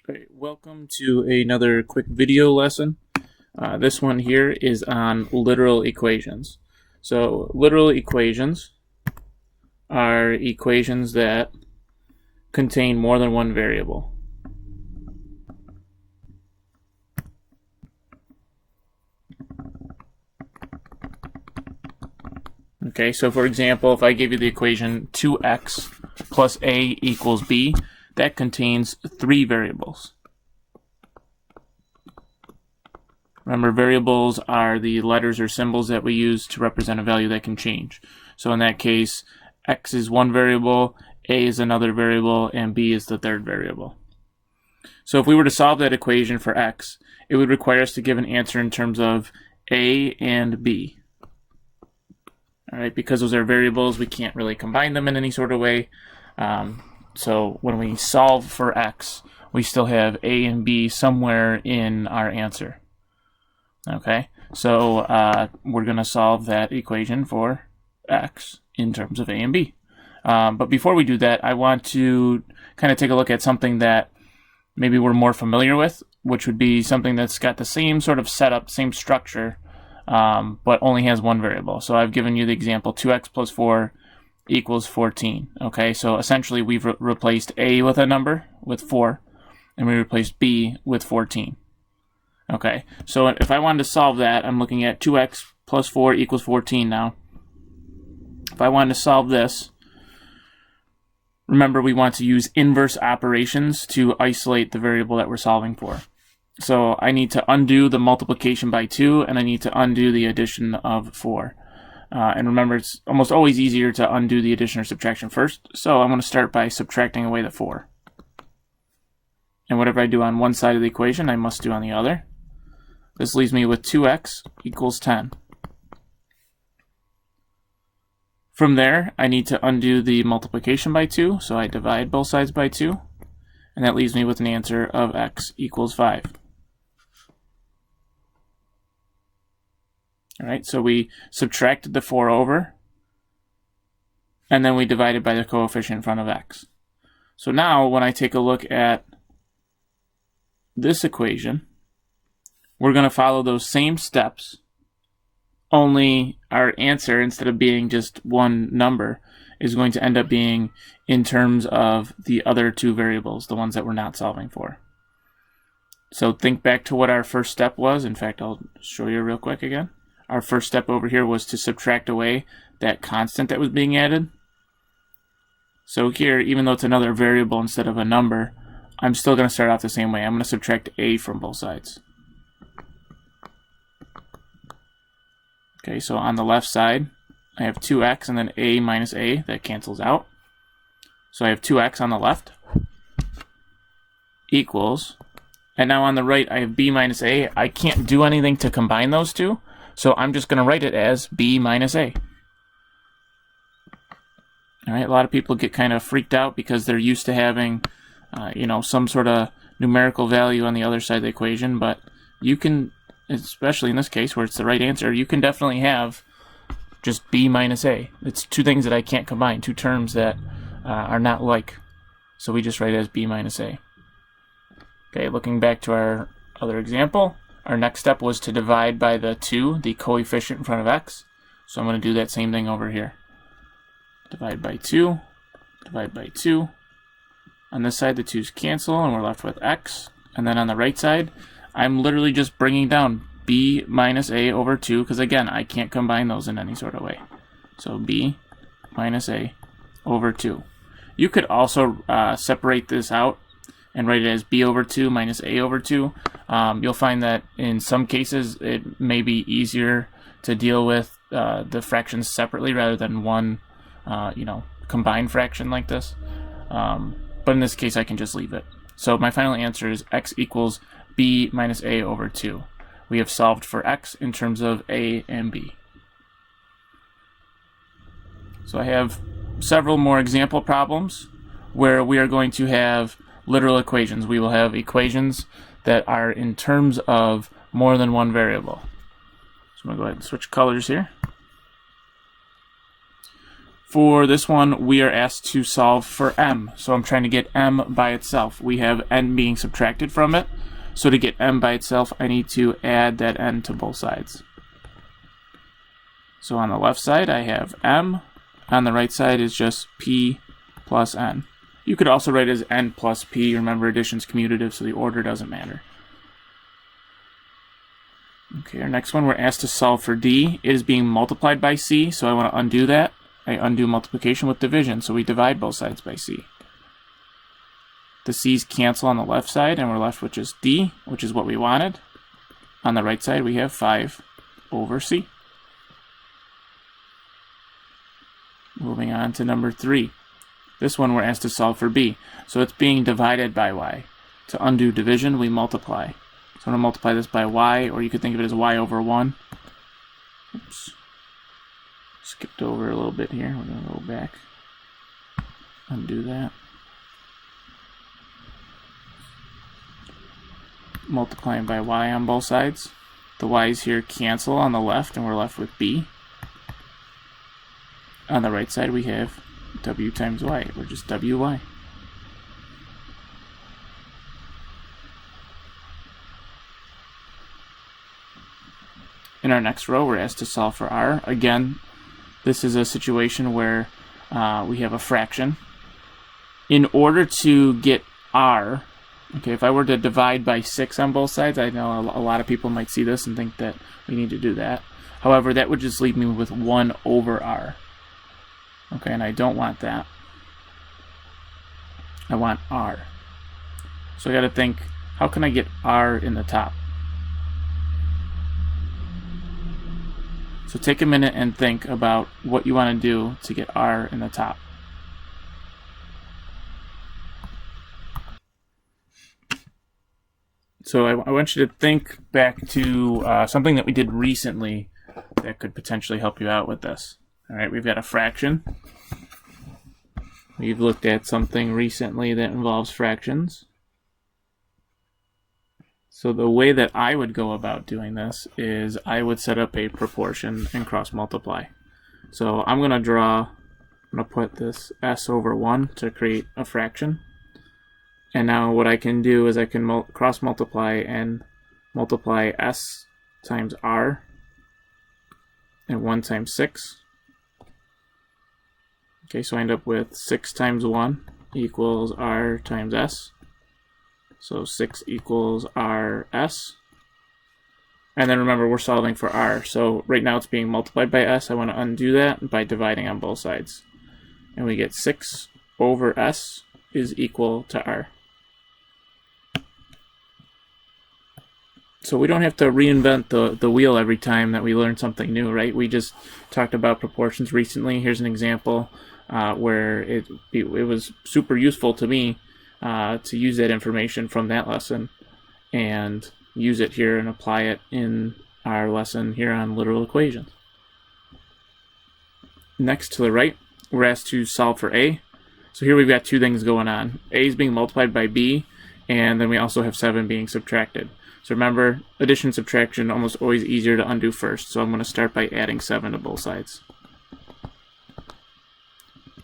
Okay, welcome to another quick video lesson. This one here is on literal equations. So literal equations are equations that contain more than one variable. Okay, so for example, if I give you the equation 2x plus a equals b, that contains three variables. Remember, variables are the letters or symbols that we use to represent a value that can change. So in that case, x is one variable, a is another variable, and b is the third variable. So if we were to solve that equation for x, it would require us to give an answer in terms of a and b. All right, because those are variables, we can't really combine them in any sort of way. So when we solve for x, we still have a and b somewhere in our answer. Okay, so we're going to solve that equation for x in terms of a and b. But before we do that, I want to kind of take a look at something that maybe we're more familiar with, which would be something that's got the same sort of setup, same structure, but only has one variable. So I've given you the example 2x plus 4 equals 14. Okay, so essentially we've replaced a with a number, with 4, and we replaced b with 14. Okay, so if I wanted to solve that, I'm looking at 2x plus 4 equals 14 now. If I wanted to solve this, remember we want to use inverse operations to isolate the variable that we're solving for. So I need to undo the multiplication by 2, and I need to undo the addition of 4. And remember, it's almost always easier to undo the addition or subtraction first, so I'm going to start by subtracting away the 4. And whatever I do on one side of the equation, I must do on the other. This leaves me with 2x equals 10. From there, I need to undo the multiplication by 2, so I divide both sides by 2, and that leaves me with an answer of x equals 5. Alright, so we subtracted the 4 over, and then we divided by the coefficient in front of x. So now, when I take a look at this equation, we're going to follow those same steps, only our answer, instead of being just one number, is going to end up being in terms of the other two variables, the ones that we're not solving for. So think back to what our first step was. In fact, I'll show you real quick again. Our first step over here was to subtract away that constant that was being added. So here, even though it's another variable instead of a number, I'm still going to start off the same way. I'm going to subtract a from both sides. Okay, so on the left side, I have 2x and then a minus a. That cancels out. So I have 2x on the left equals, and now on the right, I have b minus a. I can't do anything to combine those two, so I'm just going to write it as b minus a. All right, a lot of people get kind of freaked out because they're used to having, some sort of numerical value on the other side of the equation, but you can, especially in this case where it's the right answer, you can definitely have just b minus a. It's two things that I can't combine, two terms that are not like. So we just write it as b minus a. Okay, looking back to our other example, our next step was to divide by the 2, the coefficient in front of x. So I'm going to do that same thing over here. Divide by 2, divide by 2. On this side, the 2's cancel, and we're left with x. And then on the right side, I'm literally just bringing down b minus a over 2, because again, I can't combine those in any sort of way. So b minus a over 2. You could also separate this out and write it as b over 2 minus a over 2. You'll find that in some cases it may be easier to deal with the fractions separately rather than one combined fraction like this. But in this case, I can just leave it. So my final answer is x equals b minus a over 2. We have solved for x in terms of a and b. So I have several more example problems where we are going to have literal equations. We will have equations that are in terms of more than one variable. So I'm going to go ahead and switch colors here. For this one, we are asked to solve for m. So I'm trying to get m by itself. We have n being subtracted from it. So to get m by itself, I need to add that n to both sides. So on the left side, I have m. On the right side is just p plus n. You could also write it as n plus p. Remember, addition's commutative, so the order doesn't matter. Okay, our next one, we're asked to solve for d. It is being multiplied by c, so I want to undo that. I undo multiplication with division, so we divide both sides by c. The c's cancel on the left side, and we're left with just d, which is what we wanted. On the right side, we have 5 over c. Moving on to number 3. This one, we're asked to solve for b. So it's being divided by y. To undo division, we multiply. So I'm going to multiply this by y, or you could think of it as y over 1. Oops. Skipped over a little bit here. We're going to go back. Undo that. Multiplying by y on both sides. The y's here cancel on the left, and we're left with b. On the right side, we have w times y, or just wy. In our next row, we're asked to solve for r. Again, this is a situation where we have a fraction. In order to get r, okay, if I were to divide by 6 on both sides, I know a lot of people might see this and think that we need to do that. However, that would just leave me with 1 over r. Okay, and I don't want that. I want r. So I got to think, how can I get r in the top? So take a minute and think about what you want to do to get r in the top. So I want you to think back to something that we did recently that could potentially help you out with this. All right, we've got a fraction. We've looked at something recently that involves fractions. So the way that I would go about doing this is I would set up a proportion and cross multiply. So I'm going to put this s over 1 to create a fraction. And now what I can do is I can cross multiply and multiply s times r and 1 times 6. Okay, so I end up with 6 times 1 equals r times s. So 6 equals rs. And then remember, we're solving for r. So right now it's being multiplied by s. I want to undo that by dividing on both sides. And we get 6 over s is equal to r. So we don't have to reinvent the wheel every time that we learn something new, right? We just talked about proportions recently. Here's an example where it was super useful to me to use that information from that lesson and use it here and apply it in our lesson here on literal equations. Next to the right, we're asked to solve for a. So here we've got two things going on. A is being multiplied by b, and then we also have 7 being subtracted. So remember, addition and subtraction almost always easier to undo first. So I'm going to start by adding 7 to both sides.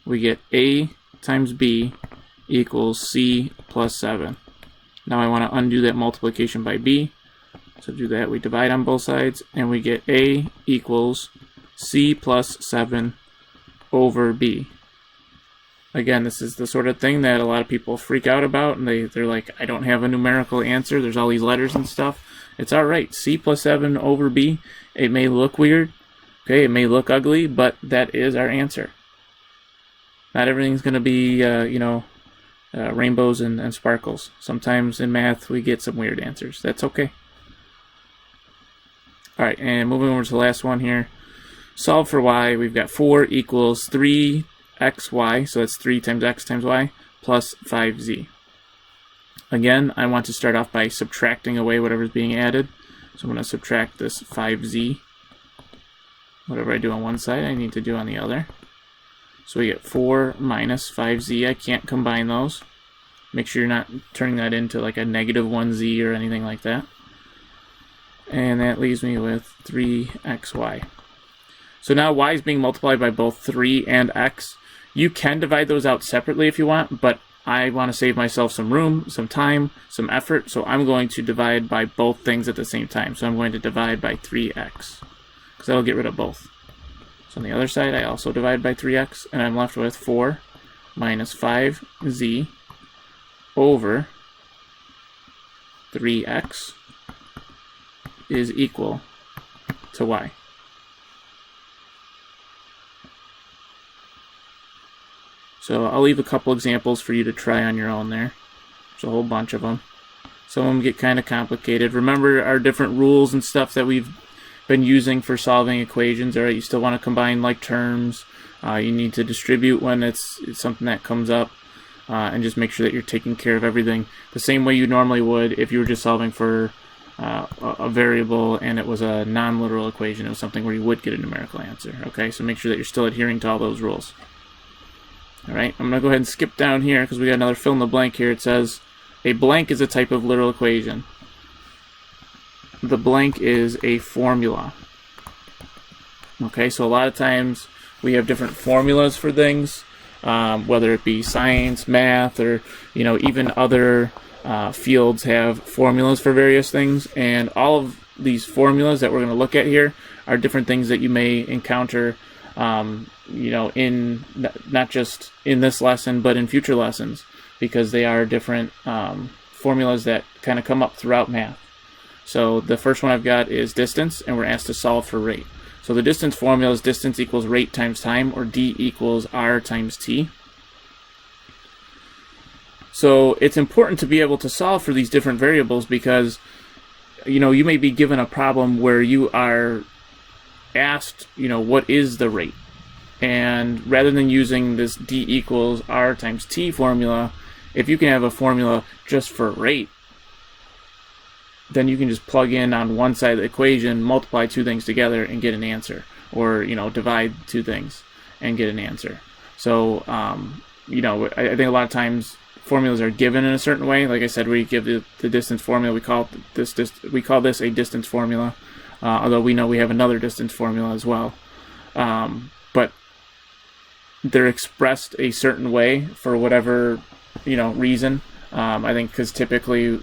We get a times b equals c plus 7. Now I want to undo that multiplication by b. So to do that, we divide on both sides, and we get a equals c plus 7 over b. Again, this is the sort of thing that a lot of people freak out about, and they're like, I don't have a numerical answer, there's all these letters and stuff. It's alright, c plus 7 over b. It may look weird, okay, it may look ugly, but that is our answer. Not everything's going to be, rainbows and sparkles. Sometimes in math we get some weird answers. That's okay. Alright, and moving over to the last one here. Solve for y. We've got 4 equals 3xy, so that's 3 times x times y, plus 5z. Again, I want to start off by subtracting away whatever's being added. So I'm going to subtract this 5z. Whatever I do on one side, I need to do on the other. So we get 4 minus 5z. I can't combine those. Make sure you're not turning that into like a negative 1z or anything like that. And that leaves me with 3xy. So now y is being multiplied by both 3 and x. You can divide those out separately if you want, but I want to save myself some room, some time, some effort, so I'm going to divide by both things at the same time. So I'm going to divide by 3x, because that'll get rid of both. So on the other side, I also divide by 3x, and I'm left with 4 minus 5z over 3x is equal to y. So I'll leave a couple examples for you to try on your own there. There's a whole bunch of them. Some of them get kind of complicated. Remember our different rules and stuff that we've been using for solving equations. All right, you still want to combine like terms. You need to distribute when it's something that comes up, and just make sure that you're taking care of everything the same way you normally would if you were just solving for a variable and it was a non-literal equation. It was something where you would get a numerical answer. Okay, so make sure that you're still adhering to all those rules. Alright, I'm going to go ahead and skip down here because we got another fill in the blank here. It says, a blank is a type of literal equation. The blank is a formula. Okay, so a lot of times we have different formulas for things, whether it be science, math, or even other fields have formulas for various things, and all of these formulas that we're going to look at here are different things that you may encounter in not just in this lesson, but in future lessons, because they are different formulas that kind of come up throughout math. So the first one I've got is distance, and we're asked to solve for rate. So the distance formula is distance equals rate times time, or d equals r times t. So it's important to be able to solve for these different variables because you may be given a problem where you are asked, what is the rate? And rather than using this d equals r times t formula, if you can have a formula just for rate, then you can just plug in on one side of the equation, multiply two things together and get an answer, or divide two things and get an answer. So I think a lot of times formulas are given in a certain way. Like I said, we give the distance formula, we call this a distance formula, although we know we have another distance formula as well. But they're expressed a certain way for whatever reason. I think because typically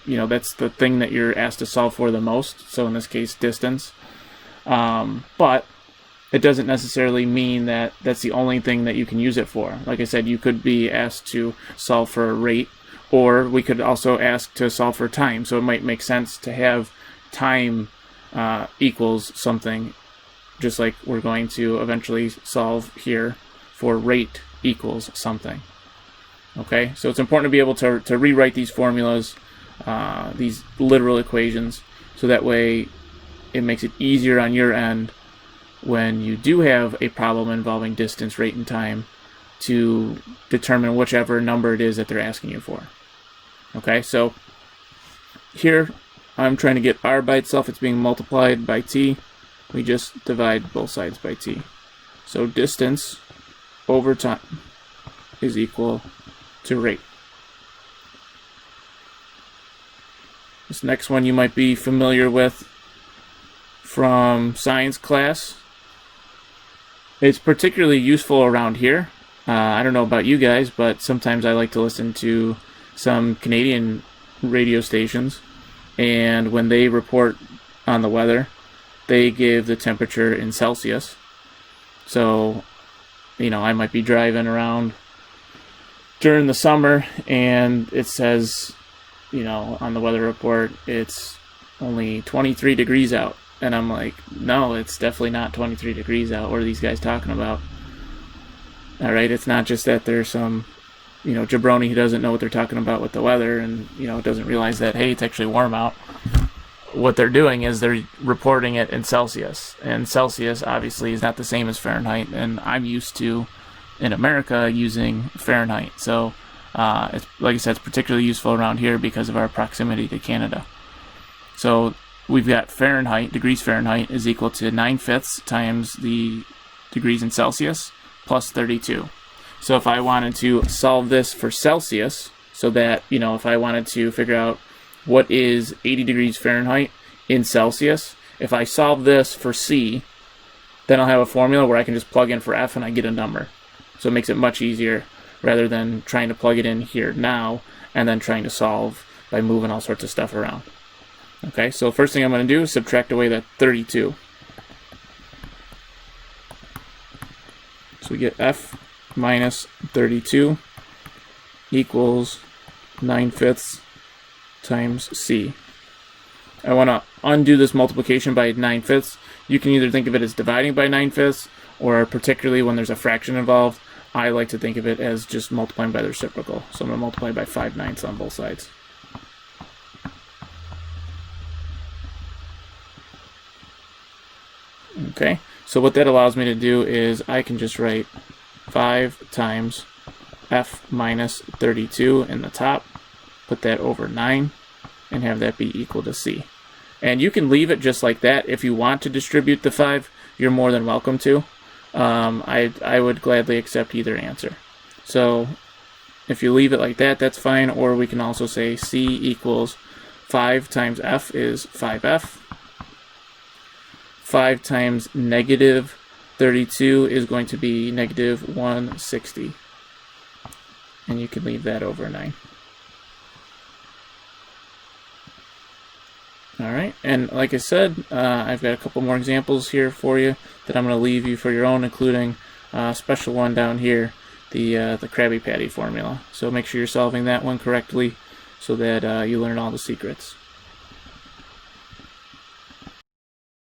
that's the thing that you're asked to solve for the most. So in this case, distance. But it doesn't necessarily mean that that's the only thing that you can use it for. Like I said, you could be asked to solve for a rate, or we could also ask to solve for time. So it might make sense to have time equals something, just like we're going to eventually solve here for rate equals something. Okay, so it's important to be able to rewrite these formulas, these literal equations, so that way it makes it easier on your end when you do have a problem involving distance, rate, and time to determine whichever number it is that they're asking you for. Okay, so here I'm trying to get r by itself. It's being multiplied by t. We just divide both sides by t. So distance over time is equal to rate. This next one you might be familiar with from science class. It's particularly useful around here. I don't know about you guys, but sometimes I like to listen to some Canadian radio stations, and when they report on the weather, they give the temperature in Celsius. So, I might be driving around during the summer and it says, on the weather report, it's only 23 degrees out. And I'm like, no, it's definitely not 23 degrees out. What are these guys talking about? All right, it's not just that there's some, jabroni who doesn't know what they're talking about with the weather and, doesn't realize that, hey, it's actually warm out. What they're doing is they're reporting it in Celsius. And Celsius, obviously, is not the same as Fahrenheit. And I'm used to, in America, using Fahrenheit. So, it's, like I said, it's particularly useful around here because of our proximity to Canada. So we've got Fahrenheit, degrees Fahrenheit, is equal to 9/5 times the degrees in Celsius plus 32. So if I wanted to solve this for Celsius, so that, if I wanted to figure out what is 80 degrees Fahrenheit in Celsius, if I solve this for C, then I'll have a formula where I can just plug in for f and I get a number. So it makes it much easier rather than trying to plug it in here now and then trying to solve by moving all sorts of stuff around. Okay, so first thing I'm going to do is subtract away that 32. So we get f minus 32 equals 9/5 times c. I want to undo this multiplication by 9/5. You can either think of it as dividing by 9/5, or particularly when there's a fraction involved, I like to think of it as just multiplying by the reciprocal. So I'm going to multiply by 5/9 on both sides. Okay, so what that allows me to do is I can just write 5 times f minus 32 in the top, put that over 9, and have that be equal to c. And you can leave it just like that. If you want to distribute the 5, you're more than welcome to. I would gladly accept either answer. So if you leave it like that, that's fine. Or we can also say c equals 5 times f is 5f. 5 times negative 32 is going to be negative 160. And you can leave that over 9. Alright, and like I said, I've got a couple more examples here for you that I'm going to leave you for your own, including a special one down here, the Krabby Patty formula. So make sure you're solving that one correctly so that you learn all the secrets.